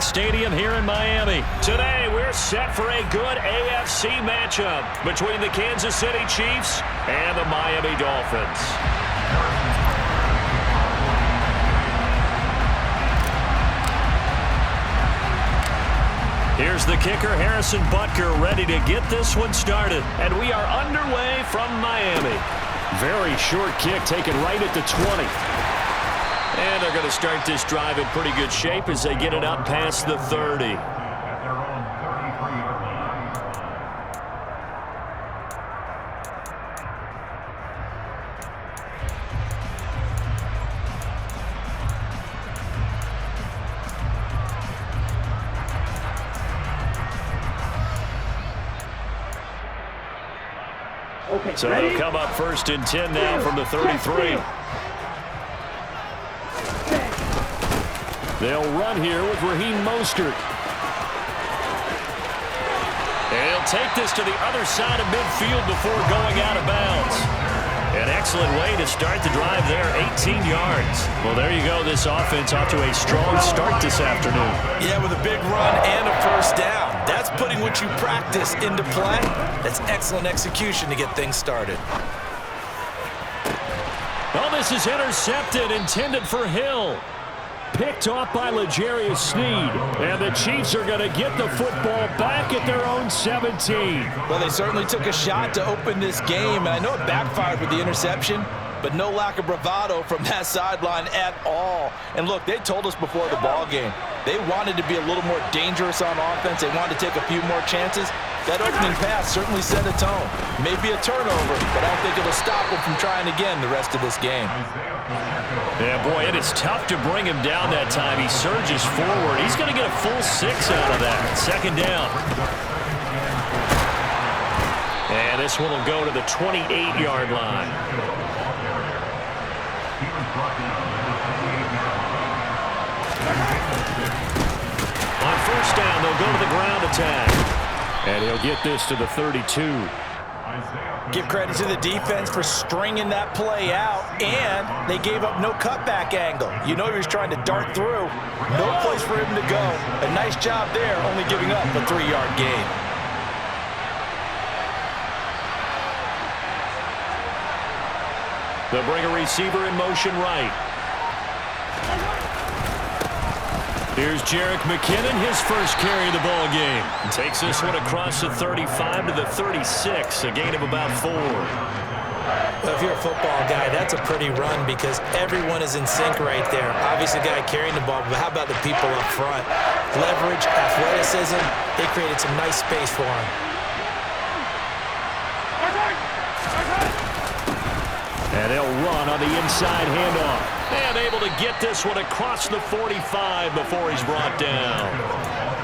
Stadium here in Miami. Today, we're set for a good AFC matchup between the Kansas City Chiefs and the Miami Dolphins. Here's the kicker, Harrison Butker, ready to get this one started. And we are underway from Miami. Very short kick taken right at the 20. And they're going to start this drive in pretty good shape as they get it up past the 30. So they'll come up first and 10 now from the 33. They'll run here with Raheem Mostert. And he'll take this to the other side of midfield before going out of bounds. An excellent way to start the drive there, 18 yards. Well, there you go. This offense off to a strong start this afternoon. Yeah, with a big run and a first down. That's putting what you practice into play. That's excellent execution to get things started. Oh, this is intercepted, intended for Hill. Picked off by L'Jarius Sneed. And the Chiefs are going to get the football back at their own 17. Well, they certainly took a shot to open this game, and I know it backfired with the interception, but no lack of bravado from that sideline at all. And look, they told us before the ball game, they wanted to be a little more dangerous on offense. They wanted to take a few more chances. That opening pass certainly set a tone. Maybe a turnover, but I don't think it'll stop them from trying again the rest of this game. Yeah, boy, it is tough to bring him down that time. He surges forward. He's going to get a full 6 out of that. Second down. And this one will go to the 28-yard line. On first down, they'll go to the ground attack. And he'll get this to the 32. Give credit to the defense for stringing that play out, and they gave up no cutback angle. You know he was trying to dart through. No place for him to go. A nice job there, only giving up a 3-yard gain. They'll bring a receiver in motion right. Here's Jerick McKinnon, his first carry of the ball game. Takes this one across the 35 to the 36, a gain of about 4. Well, if you're a football guy, that's a pretty run because everyone is in sync right there. Obviously, the guy carrying the ball, but how about the people up front? Leverage, athleticism, they created some nice space for him. And they'll run on the inside handoff. And able to get this one across the 45 before he's brought down.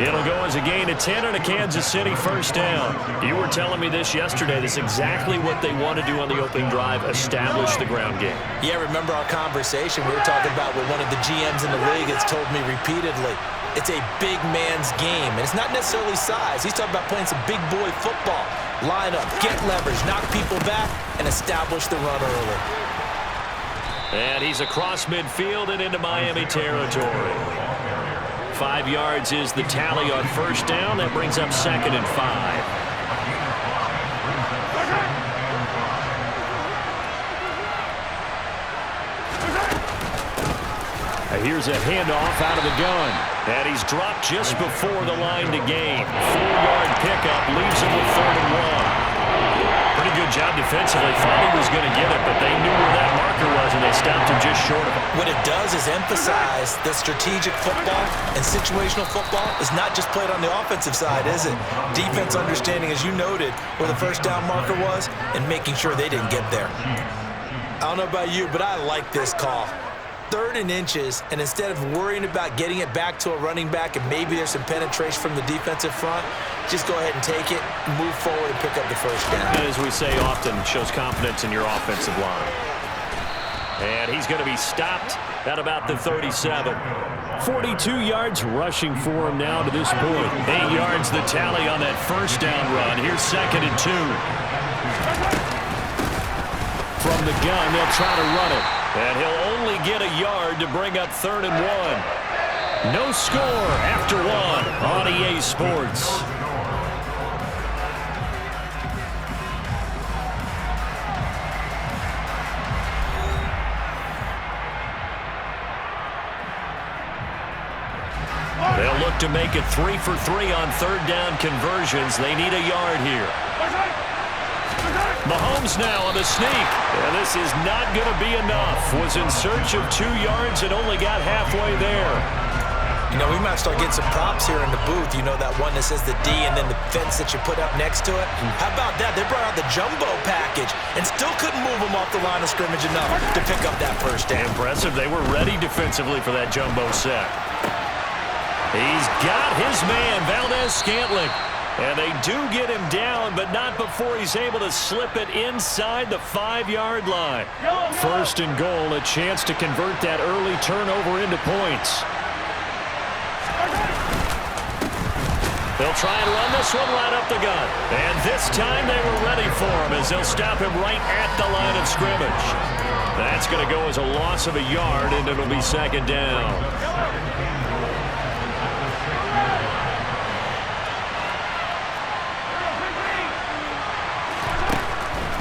It'll go as a gain of 10 and a Kansas City first down. You were telling me this yesterday. This is exactly what they want to do on the opening drive, establish the ground game. Yeah, remember our conversation. We were talking about what one of the GMs in the league has told me repeatedly. It's a big man's game, and it's not necessarily size. He's talking about playing some big boy football. Line up, get leverage, knock people back, and establish the run early. And he's across midfield and into Miami territory. 5 yards is the tally on first down. That brings up 2nd and 5. Here's a handoff out of the gun. And he's dropped just before the line to gain. 4-yard pickup leaves him with 3rd and 1. Pretty good job defensively. Thought he was going to get it, but they knew where that marker was, and they stopped him just short of it. What it does is emphasize that strategic football and situational football is not just played on the offensive side, is it? Defense understanding, as you noted, where the first down marker was and making sure they didn't get there. I don't know about you, but I like this call. 3rd and inches, and instead of worrying about getting it back to a running back and maybe there's some penetration from the defensive front, just go ahead and take it, move forward, and pick up the first down. And as we say often, shows confidence in your offensive line. And he's going to be stopped at about the 37. 42 yards rushing for him now to this point. 8 yards the tally on that first down run. Here's 2nd and 2. From the gun, they'll try to run it. And he'll only get a yard to bring up 3rd and 1. No score after one on EA Sports. They'll look to make it 3 for 3 on third down conversions. They need a yard here. Mahomes now on the sneak. And this is not going to be enough. Was in search of 2 yards and only got halfway there. You know, we might start getting some props here in the booth. You know, that one that says the D and then the fence that you put up next to it? How about that? They brought out the jumbo package and still couldn't move them off the line of scrimmage enough to pick up that first down. Impressive. They were ready defensively for that jumbo set. He's got his man, Valdez-Scantling. And they do get him down, but not before he's able to slip it inside the 5-yard line. First and goal, a chance to convert that early turnover into points. They'll try and run this one right up the gut. And this time they were ready for him as they'll stop him right at the line of scrimmage. That's going to go as a loss of a yard, and it'll be second down.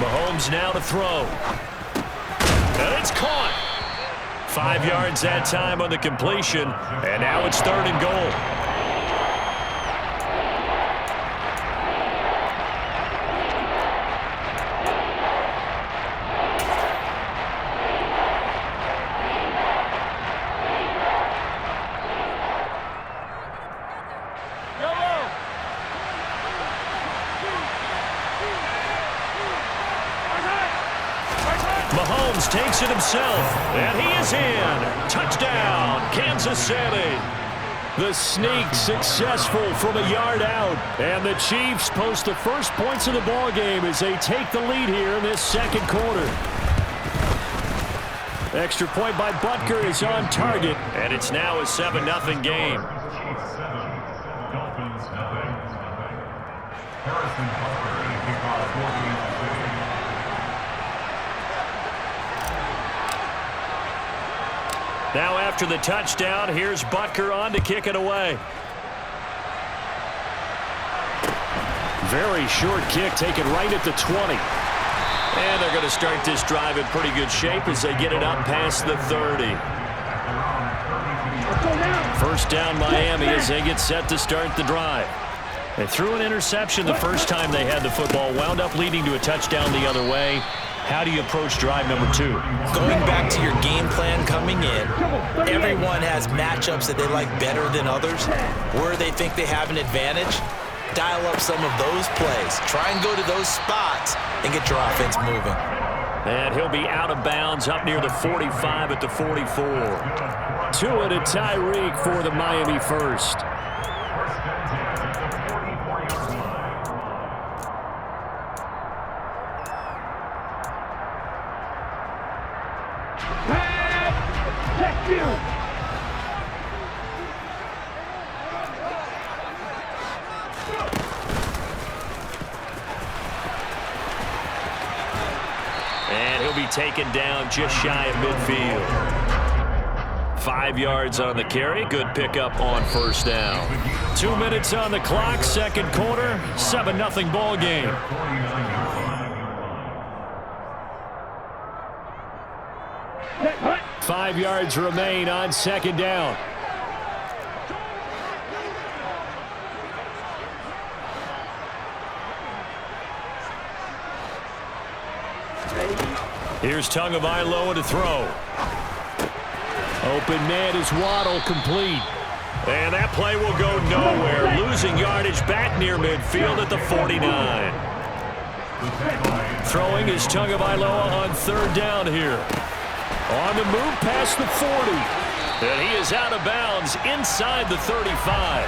Mahomes now to throw. And it's caught. 5 yards that time on the completion. And now it's third and goal. Mahomes takes it himself, and he is in. Touchdown, Kansas City. The sneak successful from a yard out. And the Chiefs post the first points of the ball game as they take the lead here in this second quarter. Extra point by Butker is on target, and it's now a 7-0 game. Now after the touchdown, here's Butker on to kick it away. Very short kick taken right at the 20. And they're going to start this drive in pretty good shape as they get it up past the 30. First down Miami as they get set to start the drive. They threw an interception the first time they had the football, wound up leading to a touchdown the other way. How do you approach drive number 2? Going back to your game plan coming in, everyone has matchups that they like better than others. Where they think they have an advantage, dial up some of those plays. Try and go to those spots and get your offense moving. And he'll be out of bounds up near the 45 at the 44. 2 and a Tyreek for the Miami first. And he'll be taken down just shy of midfield. 5 yards on the carry. Good pickup on first down. 2 minutes on the clock, second quarter. 7-0 ball game. Five yards remain on second down. Here's Tagovailoa to throw. Open man is Waddle, complete. And that play will go nowhere. Losing yardage back near midfield at the 49. Throwing is Tagovailoa on third down here. On the move past the 40. And he is out of bounds inside the 35.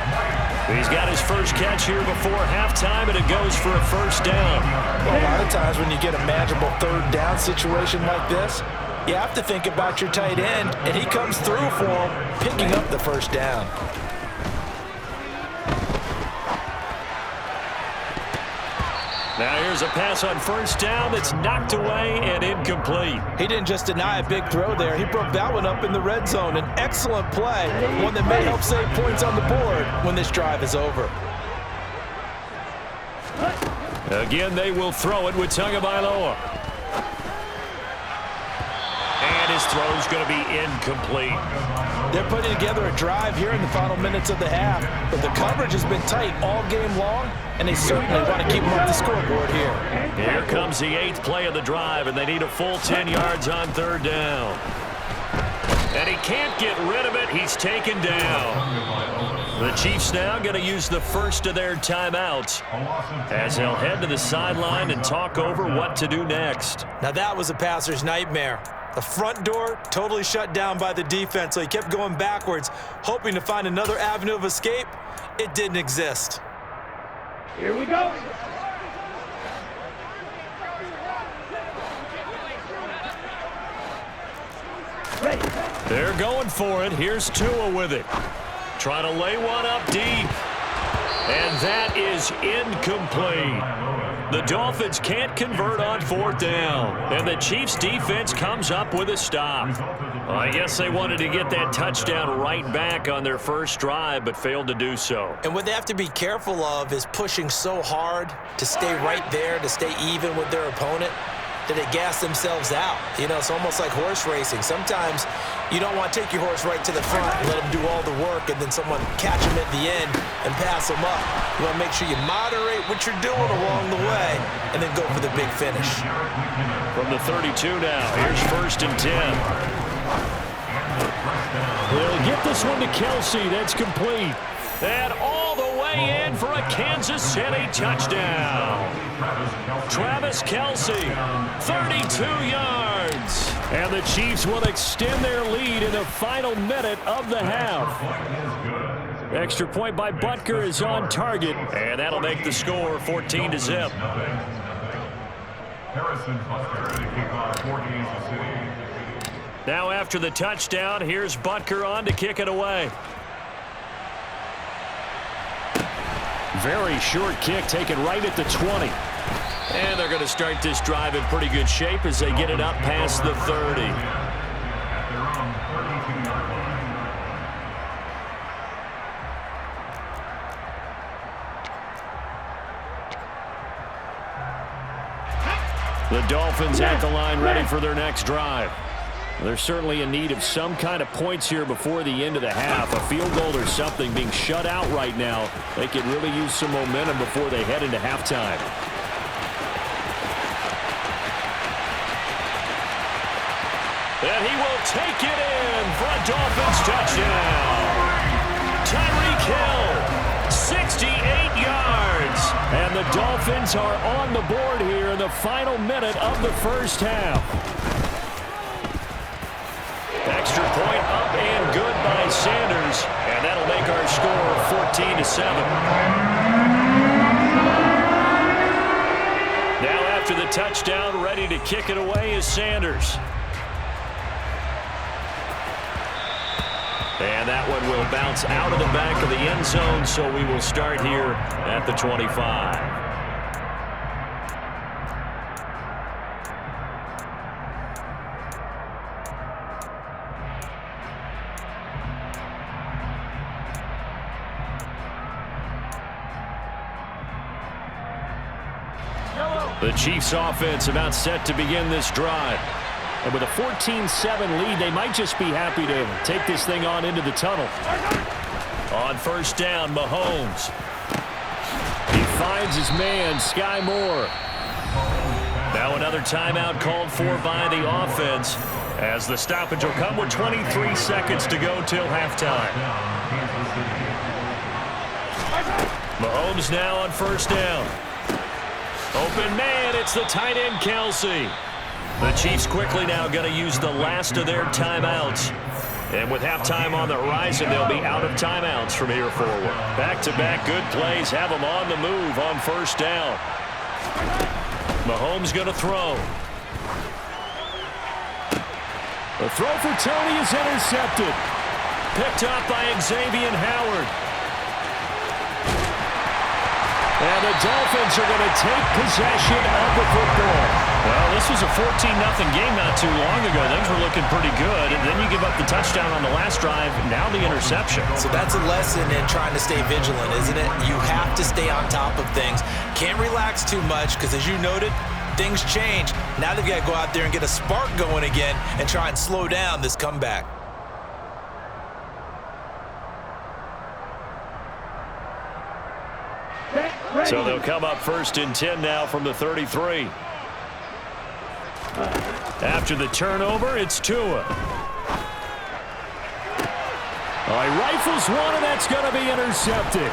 He's got his first catch here before halftime, and it goes for a first down. Well, a lot of times when you get a manageable third down situation like this, you have to think about your tight end, and he comes through for him, picking up the first down. Now here's a pass on first down that's knocked away and incomplete. He didn't just deny a big throw there. He broke that one up in the red zone. An excellent play, one that may help save points on the board when this drive is over. Again, they will throw it with Tagovailoa. And his throw's going to be incomplete. They're putting together a drive here in the final minutes of the half, but the coverage has been tight all game long, and they certainly want to keep them off the scoreboard here. Here comes the 8th play of the drive, and they need a full 10 yards on third down. And he can't get rid of it. He's taken down. The Chiefs now going to use the first of their timeouts as they'll head to the sideline and talk over what to do next. Now that was a passer's nightmare. The front door totally shut down by the defense, so he kept going backwards, hoping to find another avenue of escape. It didn't exist. Here we go. They're going for it. Here's Tua with it. Trying to lay one up deep. And that is incomplete. The Dolphins can't convert on fourth down. And the Chiefs defense comes up with a stop. Well, I guess they wanted to get that touchdown right back on their first drive, but failed to do so. And what they have to be careful of is pushing so hard to stay right there, to stay even with their opponent, that they gas themselves out. You know, it's almost like horse racing. Sometimes you don't want to take your horse right to the front and let them do all the work and then someone catch them at the end and pass them up. You want to make sure you moderate what you're doing along the way and then go for the big finish. From the 32 now, here's 1st and 10. They'll get this one to Kelsey. That's complete. And all the way in for a Kansas City touchdown. Travis Kelsey, 32 yards. And the Chiefs will extend their lead in the final minute of the half. Extra point by Butker is on target, and that'll make the score 14-0. Now after the touchdown, here's Butker on to kick it away. Very short kick taken right at the 20. And they're going to start this drive in pretty good shape as they get it up past the 30. The Dolphins at the line ready for their next drive. They're certainly in need of some kind of points here before the end of the half. A field goal or something. Being shut out right now, they could really use some momentum before they head into halftime. And he will take it in for a Dolphins touchdown. Tyreek Hill, 68 yards. And the Dolphins are on the board here in the final minute of the first half. Extra point up and good by Sanders. And that'll make our score 14-7. Now after the touchdown, ready to kick it away is Sanders. And that one will bounce out of the back of the end zone, so we will start here at the 25. The Chiefs offense about set to begin this drive. And with a 14-7 lead, they might just be happy to take this thing on into the tunnel. On first down, Mahomes. He finds his man, Sky Moore. Now another timeout called for by the offense, as the stoppage will come with 23 seconds to go till halftime. Mahomes now on first down. Open man, it's the tight end, Kelsey. The Chiefs quickly now going to use the last of their timeouts. And with halftime on the horizon, they'll be out of timeouts from here forward. Back-to-back good plays have them on the move on first down. Mahomes going to throw. The throw for Tony is intercepted. Picked up by Xavier Howard. And the the Dolphins are going to take possession of the football. Well, this was a 14-0 game not too long ago. Things were looking pretty good. And then you give up the touchdown on the last drive. Now the interception. So that's a lesson in trying to stay vigilant, isn't it? You have to stay on top of things. Can't relax too much because, as you noted, things change. Now they've got to go out there and get a spark going again and try and slow down this comeback. So they'll come up 1st and 10 now from the 33. After the turnover, it's Tua. All right, rifles one, and that's going to be intercepted.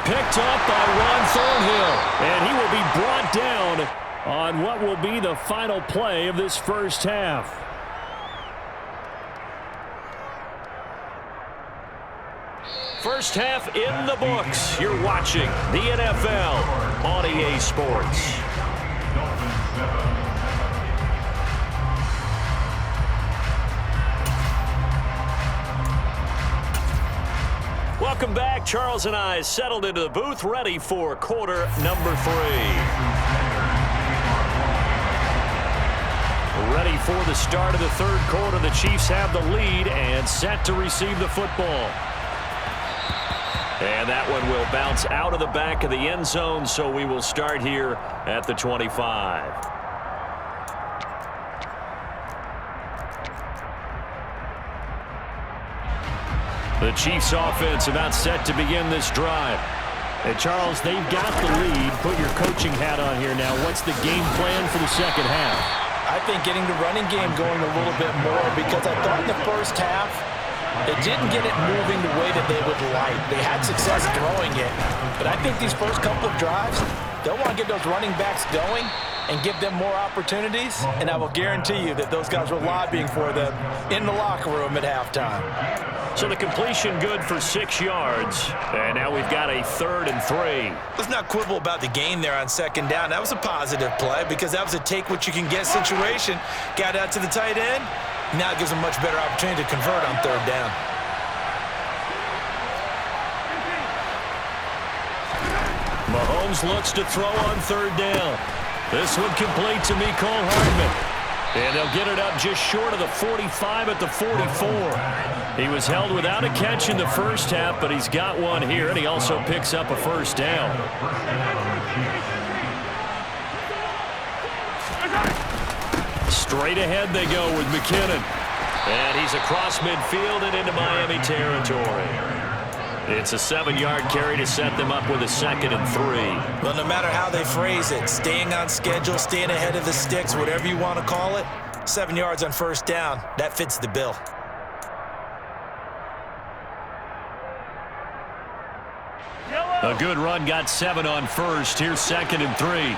Picked up by Ron Thornhill, and he will be brought down on what will be the final play of this first half. First half in the books. You're watching the NFL on EA Sports. Welcome back. Charles and I settled into the booth, ready for quarter number 3. Ready for the start of the third quarter. The Chiefs have the lead and set to receive the football. And that one will bounce out of the back of the end zone, so we will start here at the 25. The Chiefs offense about set to begin this drive. And Charles, they've got the lead. Put your coaching hat on here now. What's the game plan for the second half? I think getting the running game going a little bit more, because I thought in the first half they didn't get it moving the way that they would like. They had success throwing it, but I think these first couple of drives, they'll want to get those running backs going and give them more opportunities, and I will guarantee you that those guys were lobbying for them in the locker room at halftime. So the completion good for 6 yards, and now we've got a 3rd and 3. Let's not quibble about the gain there on 2nd down. That was a positive play because that was a take-what-you-can-get situation. Got out to the tight end. Now it gives them a much better opportunity to convert on 3rd down. Mahomes looks to throw on 3rd down. This one complete to Mecole Hardman. And they'll get it up just short of the 45 at the 44. He was held without a catch in the first half, but he's got one here, and he also picks up a 1st down. Straight ahead they go with McKinnon. And he's across midfield and into Miami territory. It's a 7-yard carry to set them up with a 2nd and 3. Well, no matter how they phrase it, staying on schedule, staying ahead of the sticks, whatever you want to call it, 7 yards on 1st down, that fits the bill. A good run, got 7 on 1st. Here's 2nd and 3.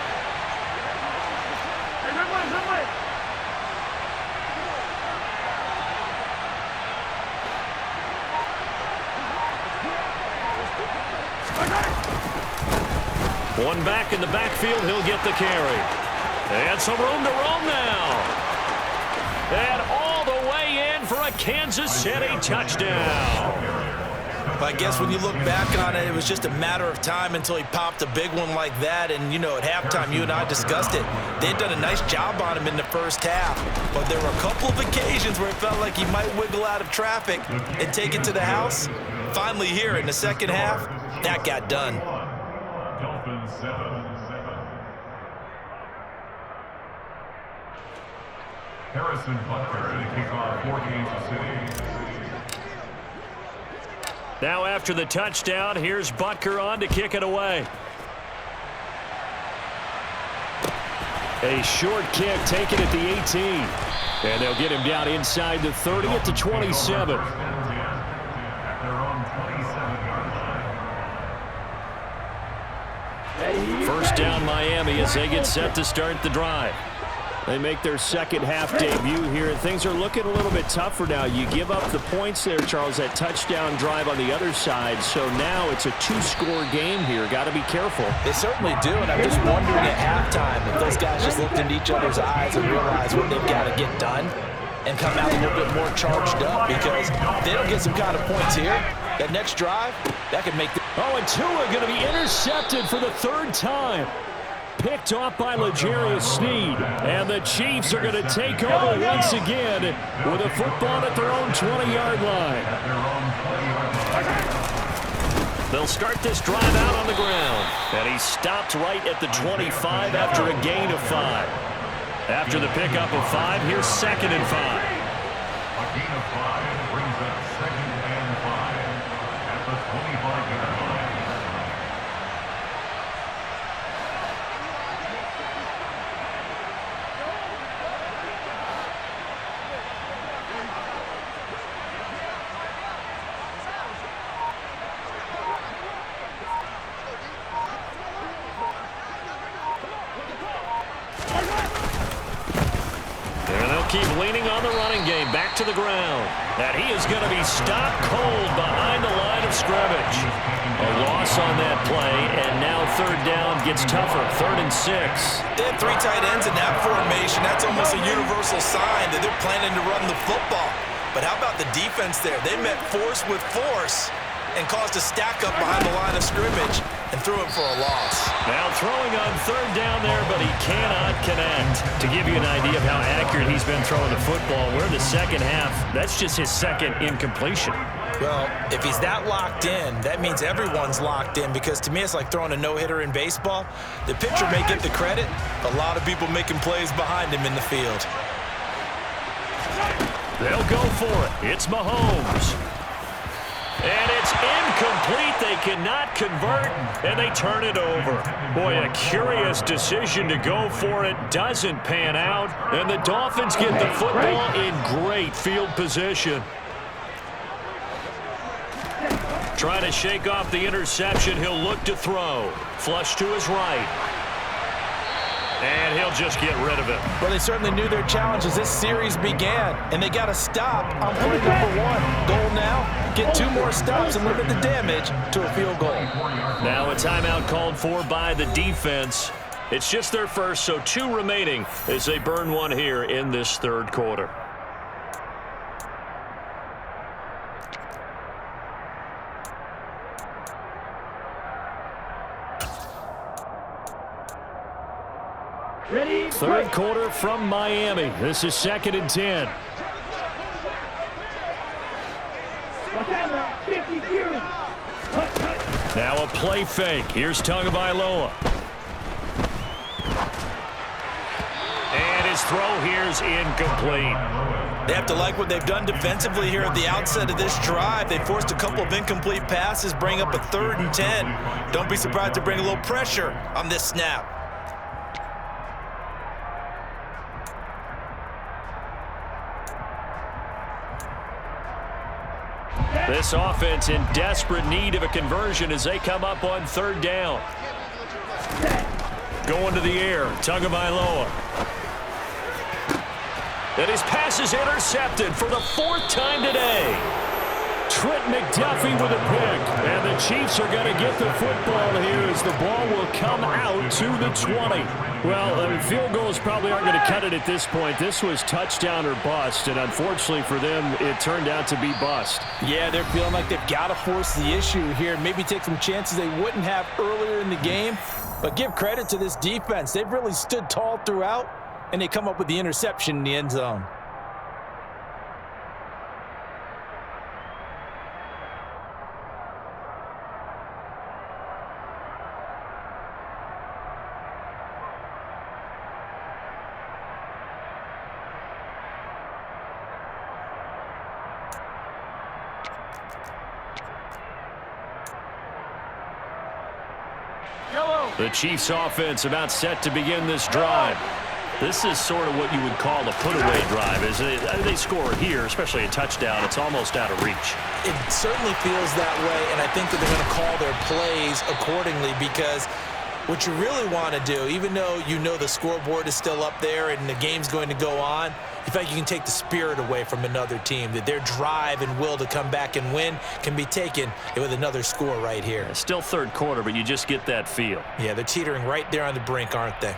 One back in the backfield, he'll get the carry. And some room to roam now. And all the way in for a Kansas City touchdown. I guess when you look back on it, it was just a matter of time until he popped a big one like that. And, you know, at halftime, you and I discussed it. They'd done a nice job on him in the first half. But there were a couple of occasions where it felt like he might wiggle out of traffic and take it to the house. Finally here in the second half, that got done. Dolphins 7. Harrison Butker to kick off for Kansas City. Now after the touchdown, here's Butker on to kick it away. A short kick taken at the 18. And they'll get him down inside the 30 at the 27. First down Miami as they get set to start the drive. They make their second half debut here, and things are looking a little bit tougher now. You give up the points there, Charles, that touchdown drive on the other side. So now it's a 2-score game here. Got to be careful. They certainly do, and I'm just wondering at halftime if those guys just looked into each other's eyes and realized what they've got to get done and come out a little bit more charged up, because if they don't get some kind of points here, that next drive, That could make the... Oh, and Tua going to be intercepted for the third time. Picked off by L'Jarius Sneed. And the Chiefs are going to take over once again with a football at their own 20-yard line. They'll start this drive out on the ground. And he stopped right at the 25 after a gain of 5. After the pickup of 5, here's 2nd and 5. A gain of 5 brings up 2nd and 5 at the 25-yard line. Keep leaning on the running game. Back to the ground. And he is going to be stopped cold behind the line of scrimmage. A loss on that play, and now 3rd down gets tougher. 3rd and 6. They had 3 tight ends in that formation. That's almost a universal sign that they're planning to run the football. But how about the defense there? They met force with force and caused a stack up behind the line of scrimmage and threw him for a loss. Now throwing on 3rd down there, but he cannot connect. To give you an idea of how accurate he's been throwing the football, we're in the second half. That's just his 2nd incompletion. Well, if he's that locked in, that means everyone's locked in, because to me it's like throwing a no-hitter in baseball. The pitcher may get the credit, a lot of people making plays behind him in the field. They'll go for it. It's Mahomes. And it's incomplete. They cannot convert, and they turn it over. Boy, a curious decision to go for it. Doesn't pan out, and the Dolphins get the football in great field position. Trying to shake off the interception. He'll look to throw. Flush to his right. And he'll just get rid of it. Well, they certainly knew their challenge as this series began, and they got to stop on play number 1. Goal now, get 2 more stops and limit the damage to a field goal. Now a timeout called for by the defense. It's just their first, so 2 remaining as they burn 1 here in this 3rd quarter. Ready? 3rd quarter from Miami. This is 2nd and 10. Now a play fake. Here's Tagovailoa. And his throw here's incomplete. They have to like what they've done defensively here at the outset of this drive. They forced a couple of incomplete passes, bring up a 3rd and 10. Don't be surprised to bring a little pressure on this snap. This offense in desperate need of a conversion as they come up on 3rd down. Going to the air, Tagovailoa. And his pass is intercepted for the 4th time today. Trent McDuffie with a pick. And the Chiefs are going to get the football here as the ball will come out to the 20. Well, field goals probably aren't going to cut it at this point. This was touchdown or bust, and unfortunately for them, it turned out to be bust. Yeah, they're feeling like they've got to force the issue here. Maybe take some chances they wouldn't have earlier in the game. But give credit to this defense. They've really stood tall throughout, and they come up with the interception in the end zone. The Chiefs offense about set to begin this drive. This is sort of what you would call a put-away drive. As they score here, especially a touchdown, it's almost out of reach. It certainly feels that way, and I think that they're going to call their plays accordingly, because what you really want to do, even though you know the scoreboard is still up there and the game's going to go on, in fact, you can take the spirit away from another team, that their drive and will to come back and win can be taken with another score right here. Still 3rd quarter, but you just get that feel. Yeah, they're teetering right there on the brink, aren't they?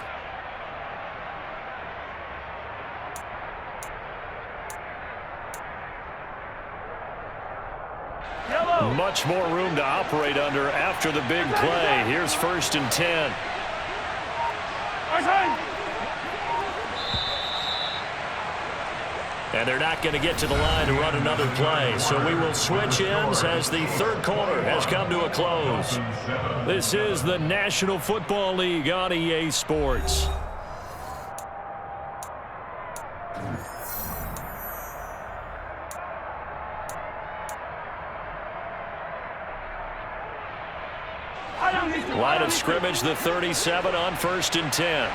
Much much more room to operate under after the big play. Here's 1st and 10. And they're not going to get to the line to run another play. So we will switch ends as the third quarter has come to a close. This is the National Football League on EA Sports. Line of scrimmage, the 37 on 1st and 10.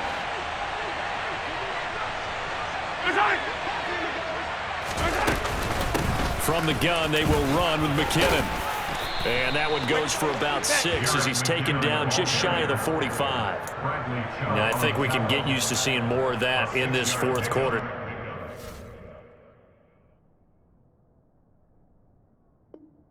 From the gun, they will run with McKinnon. And that one goes for about 6 as he's taken down just shy of the 45. Now, I think we can get used to seeing more of that in this fourth quarter.